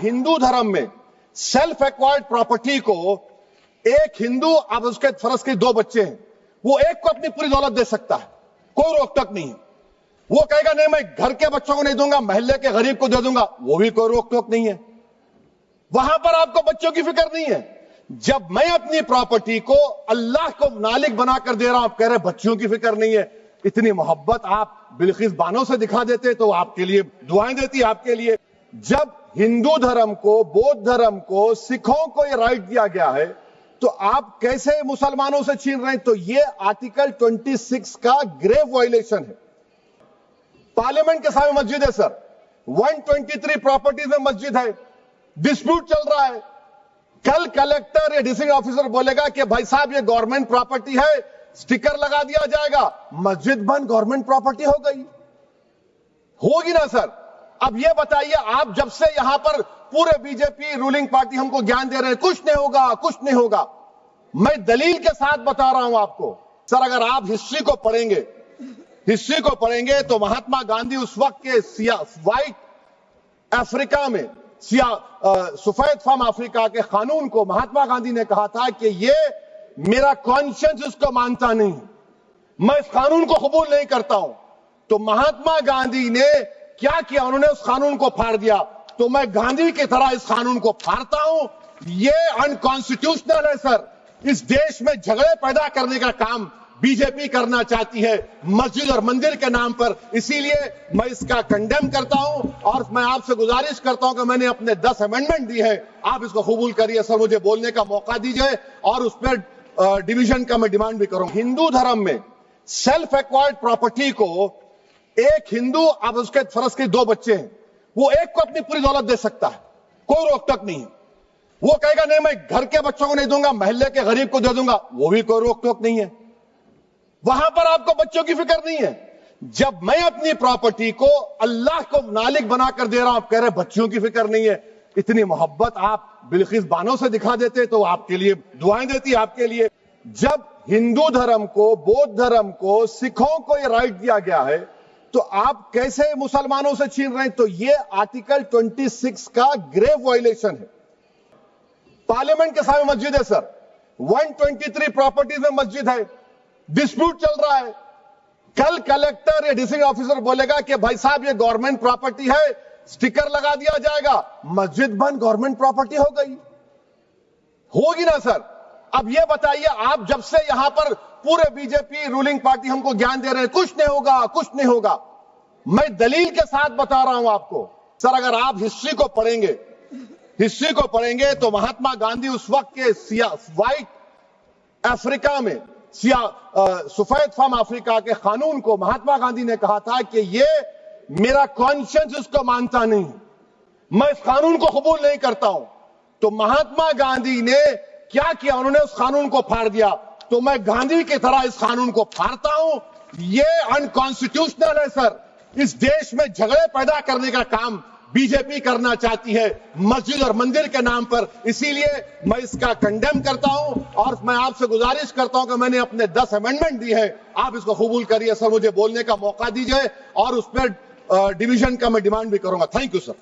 हिंदू धर्म में self acquired property को एक हिंदू, अब उसके फर्ज के दो बच्चे हैं, वो एक को अपनी पूरी दौलत दे सकता है, कोई रोक टोक नहीं है। वो कहेगा नहीं मैं घर के बच्चों को नहीं दूंगा, मोहल्ले के गरीब को दे दूंगा, वो भी कोई रोक टोक नहीं है। वहां पर आपको बच्चों की फिक्र नहीं है। जब मैं अपनी प्रॉपर्टी को अल्लाह को मालिक बनाकर दे रहा हूं, आप कह रहे बच्चों की फिक्र नहीं है। इतनी मोहब्बत आप बिल्किस बानो से दिखा देते तो आपके लिए दुआएं देती आपके लिए। जब हिंदू धर्म को, बौद्ध धर्म को, सिखों को यह राइट दिया गया है तो आप कैसे मुसलमानों से छीन रहे हैं? तो यह आर्टिकल 26 का ग्रेव वायलेशन है। पार्लियामेंट के सामने मस्जिद है सर, 123 प्रॉपर्टीज में मस्जिद है, डिस्प्यूट चल रहा है। कल कलेक्टर या डिस्ट्रिक्ट ऑफिसर बोलेगा कि भाई साहब ये गवर्नमेंट प्रॉपर्टी है, स्टिकर लगा दिया जाएगा, मस्जिद बंद, गवर्नमेंट प्रॉपर्टी हो गई, होगी ना सर? अब ये बताइए, आप जब से यहां पर पूरे बीजेपी रूलिंग पार्टी हमको ज्ञान दे रहे हैं कुछ नहीं होगा, कुछ नहीं होगा। मैं दलील के साथ बता रहा हूं आपको सर। अगर आप हिस्ट्री को पढ़ेंगे तो महात्मा गांधी उस वक्त के व्हाइट अफ्रीका में सफेद फार्म अफ्रीका के कानून को महात्मा गांधी ने कहा था कि ये मेरा कॉन्शियंस इसको मानता नहीं, मैं इस कानून को कबूल नहीं करता हूं। तो महात्मा गांधी ने क्या किया? उन्होंने उस कानून को फाड़ दिया। तो मैं गांधी की तरह इस कानून को फाड़ता हूं। ये अनकॉन्स्टिट्यूशनल है सर। इस देश में झगड़े पैदा करने का काम बीजेपी करना चाहती है मस्जिद और मंदिर के नाम पर। इसीलिए मैं इसका कंडेम करता हूं और मैं आपसे गुजारिश करता हूं कि मैंने अपने 10 अमेंडमेंट दी है, आप इसको कबूल करिए सर, मुझे बोलने का मौका दीजिए और उस पर डिवीजन का मैं डिमांड भी करूंगा। हिंदू धर्म में सेल्फ एक्वायर्ड प्रॉपर्टी को एक हिंदू, अब उसके फर्ज के दो बच्चे हैं, वो एक को अपनी पूरी दौलत दे सकता है, कोई रोक टोक नहीं है। वो कहेगा नहीं मैं घर के बच्चों को नहीं दूंगा, मोहल्ले के गरीब को दे दूंगा, वो भी कोई रोक टोक नहीं है। वहां पर आपको बच्चों की फिक्र नहीं है। जब मैं अपनी प्रॉपर्टी को अल्लाह को मालिक बनाकर दे रहा हूं, आप कह रहे बच्चों की फिक्र नहीं है। इतनी मोहब्बत आप बिल्किस बानो से दिखा देते तो आपके लिए दुआएं देती आपके लिए। जब हिंदू धर्म को, बौद्ध धर्म को, सिखों को यह राइट दिया गया है तो आप कैसे मुसलमानों से छीन रहे हैं? तो यह आर्टिकल 26 का ग्रेव वायलेशन है। पार्लियामेंट के सामने मस्जिद है सर, 123 प्रॉपर्टीज में मस्जिद है, डिस्प्यूट चल रहा है। कल कलेक्टर या डिस्ट्रिक्ट ऑफिसर बोलेगा कि भाई साहब ये गवर्नमेंट प्रॉपर्टी है, स्टिकर लगा दिया जाएगा, मस्जिद बंद, गवर्नमेंट प्रॉपर्टी हो गई, होगी ना सर? अब ये बताइए, आप जब से यहां पर पूरे बीजेपी रूलिंग पार्टी हमको ज्ञान दे रहे हैं कुछ नहीं होगा, कुछ नहीं होगा। मैं दलील के साथ बता रहा हूं आपको सर। अगर आप हिस्ट्री को पढ़ेंगे तो महात्मा गांधी उस वक्त के व्हाइट अफ्रीका में सफेद फार्म अफ्रीका के कानून को महात्मा गांधी ने कहा था कि ये मेरा कॉन्शियंस इसको मानता नहीं, मैं इस कानून को कबूल नहीं करता हूं। तो महात्मा गांधी ने क्या किया? उन्होंने उस कानून को फाड़ दिया। तो मैं गांधी की तरह इस कानून को फाड़ता हूं। ये अनकॉन्स्टिट्यूशनल है सर। इस देश में झगड़े पैदा करने का काम बीजेपी करना चाहती है मस्जिद और मंदिर के नाम पर। इसीलिए मैं इसका कंडेम करता हूं और मैं आपसे गुजारिश करता हूं कि मैंने अपने 10 अमेंडमेंट दी है, आप इसको कबूल करिए सर, मुझे बोलने का मौका दीजिए और उस पर डिवीजन का मैं डिमांड भी करूंगा। Thank you sir.